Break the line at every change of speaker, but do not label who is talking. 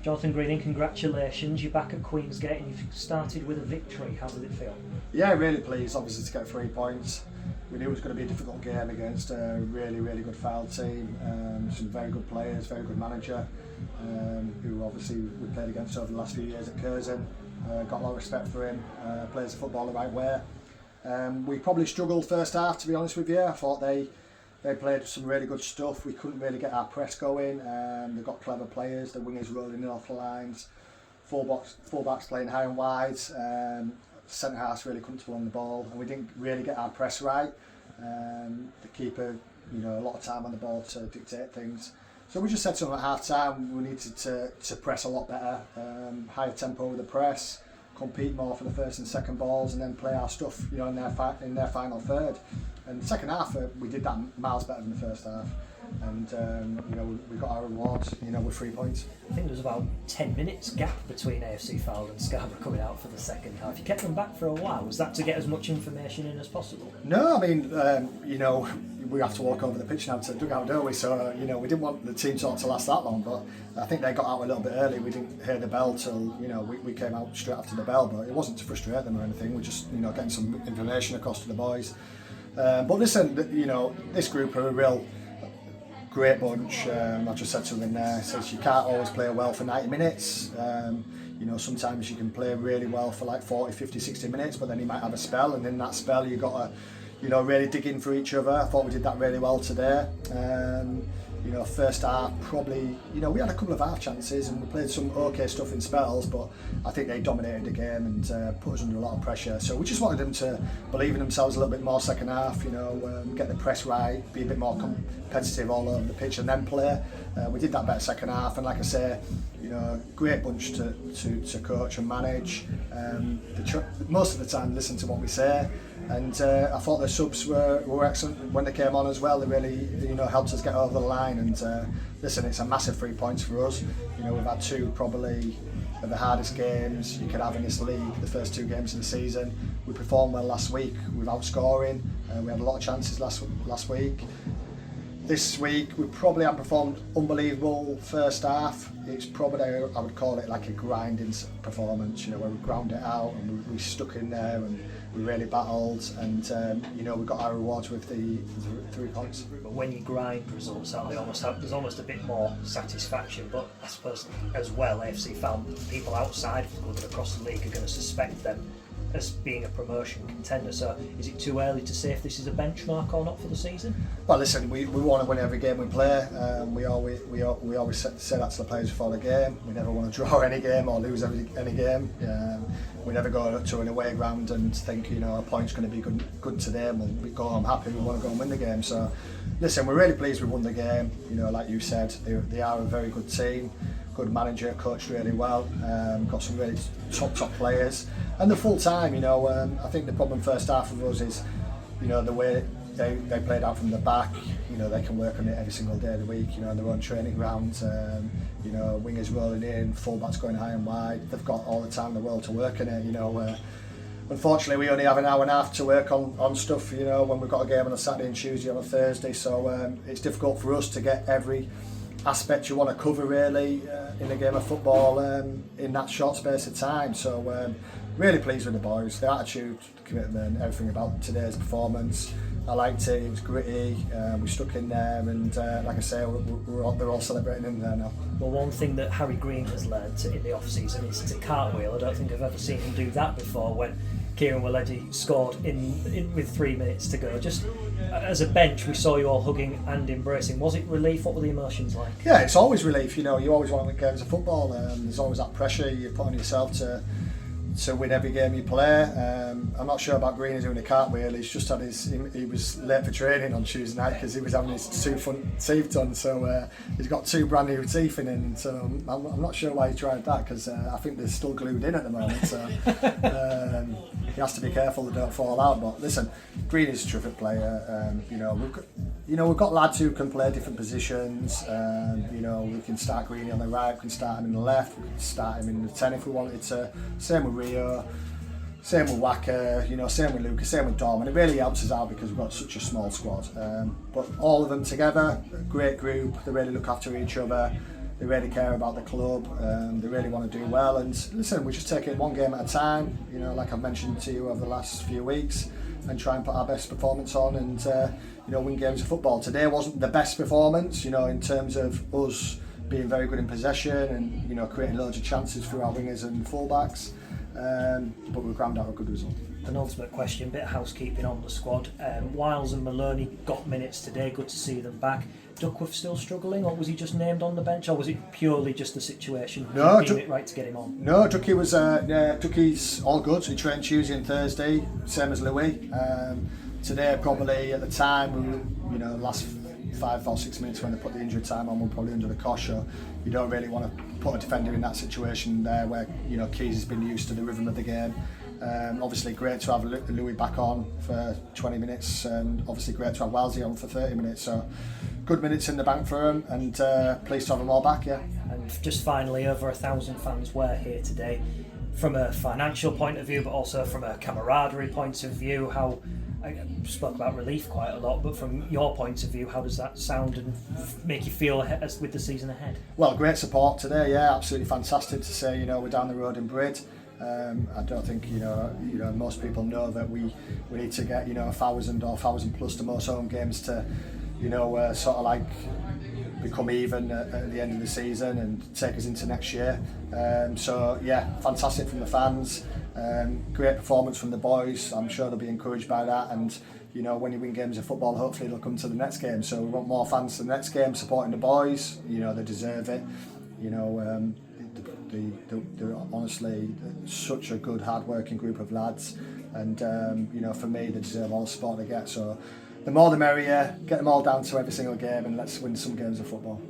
Jonathan Greening, congratulations. You're back at Queensgate and you've started with a victory. How does it feel?
Yeah, really pleased, obviously, to get 3 points. We knew it was going to be a difficult game against a really, really good Fylde team. Some very good players, very good manager, who obviously we played against over the last few years at Curzon. Got a lot of respect for him, plays the football the right way. We probably struggled first half, to be honest with you. I thought they played some really good stuff. We couldn't really get our press going. They've got clever players, the wingers rolling in off the lines, full-backs playing high and wide, centre half's really comfortable on the ball, and we didn't really get our press right. The keeper, a lot of time on the ball to dictate things. So we just said to them at half time we needed to press a lot better, higher tempo with the press, compete more for the first and second balls, and then play our stuff in their final third. And the second half we did that miles better than the first half, and we got our reward with 3 points.
I think there was about 10 minutes gap between AFC Fylde and Scarborough coming out for the second half. You kept them back for a while. Was that to get as much information in as possible?
No, I mean, we have to walk over the pitch now to the dugout, don't we? So, we didn't want the team talk to last that long, but I think they got out a little bit early. We didn't hear the bell till, we came out straight after the bell, but it wasn't to frustrate them or anything. We're just, getting some information across to the boys. But listen, this group are a real great bunch. I just said to them in there, says you can't always play well for 90 minutes. Sometimes you can play really well for like 40, 50, 60 minutes, but then you might have a spell, and in that spell you've got to really dig in for each other. I thought we did that really well today. First half probably, we had a couple of half chances and we played some okay stuff in spells, but I think they dominated the game and put us under a lot of pressure. So we just wanted them to believe in themselves a little bit more second half, get the press right, be a bit more competitive all over the pitch and then play. We did that better second half, and like I say, great bunch to coach and manage. Most of the time listen to what we say, and I thought the subs were excellent when they came on as well. They really helped us get over the line, and listen, it's a massive 3 points for us. We've had two probably of the hardest games you could have in this league, the first 2 games of the season. We performed well last week without scoring. We had a lot of chances last week. This week we probably have performed unbelievable first half. It's probably, I would call it like a grinding performance, where we ground it out and we stuck in there and we really battled, and we got our rewards with the 3 points.
But when you grind results out, there's almost a bit more satisfaction. But I suppose as well, AFC Fylde, people outside of the club and across the league are going to suspect them as being a promotion contender. So is it too early to say if this is a benchmark or not for the season?
Well, listen, we want to win every game we play. We always say that to the players before the game. We never want to draw any game or lose any game. We never go to an away ground and think a point's going to be good today and we'll go home happy. We want to go and win the game. So listen, we're really pleased we won the game. Like you said, they are a very good team. Good manager, coached really well, got some really top players, and the full time. I think the problem first half of us is, the way they played out from the back. They can work on it every single day of the week. On their own training grounds. Wingers rolling in, full-backs going high and wide. They've got all the time in the world to work in it. Unfortunately, we only have an hour and a half to work on stuff. When we've got a game on a Saturday and Tuesday on a Thursday, so it's difficult for us to get every aspect you want to cover really in a game of football in that short space of time. So really pleased with the boys, the attitude, the commitment, everything about today's performance. I liked it, it was gritty, we stuck in there, and like I say, they're all celebrating in there now.
Well, one thing that Harry Green has learned in the off-season is to cartwheel. I don't think I've ever seen him do that before when Kieran Willedy scored in with 3 minutes to go. Just as a bench, we saw you all hugging and embracing. Was it relief? What were the emotions like?
Yeah, it's always relief. You always want to win games of football. There's always that pressure you put on yourself to win every game you play. I'm not sure about Greeny doing a cartwheel. He's just had he was late for training on Tuesday night because he was having his 2 front teeth done, so he's got 2 brand new teeth in him, so I'm not sure why he tried that, because I think they're still glued in at the moment, so he has to be careful they don't fall out. But listen, Greeny's a terrific player. We've got lads who can play different positions. We can start Greeny on the right, we can start him in the left, we can start him in the 10 if we wanted to. Same with Rio, same with Wacker, same with Lucas, same with Dom, and it really helps us out because we've got such a small squad. But all of them together, great group, they really look after each other. They really care about the club. They really want to do well. And listen, we just take it one game at a time. You know, like I've mentioned to you over the last few weeks, and try and put our best performance on and win games of football. Today wasn't the best performance, in terms of us being very good in possession and creating loads of chances through our wingers and fullbacks. But we crammed out a good result.
Penultimate question, bit of housekeeping on the squad. Wiles and Maloney got minutes today, good to see them back. Duckworth still struggling, or was he just named on the bench, or was it purely just the situation?
No,
deem it right to get him on? No,
Ducky's all good. He trained Tuesday and Thursday, same as Louis. Today, probably at the time, last 5 or 6 minutes when they put the injury time on, we're probably under the cosh. So you don't really want to put a defender in that situation there where Keys has been used to the rhythm of the game. Obviously great to have Louis back on for 20 minutes, and obviously great to have Walsey on for 30 minutes. So good minutes in the bank for him, and pleased to have them all back. Yeah.
And just finally, over 1,000 fans were here today. From a financial point of view, but also from a camaraderie point of view, how I spoke about relief quite a lot, but from your point of view, how does that sound and make you feel with the season ahead?
Well, great support today, yeah, absolutely fantastic to say, we're down the road in Brid. I don't think most people know that we need to get 1,000 or 1,000 plus to most home games to sort of like become even at the end of the season and take us into next year. So yeah, fantastic from the fans. Great performance from the boys. I'm sure they'll be encouraged by that, and when you win games of football, hopefully they'll come to the next game. So we want more fans to the next game supporting the boys. They deserve it. They're honestly such a good, hard-working group of lads, and for me, they deserve all the support they get. So the more the merrier. Get them all down to every single game, and let's win some games of football.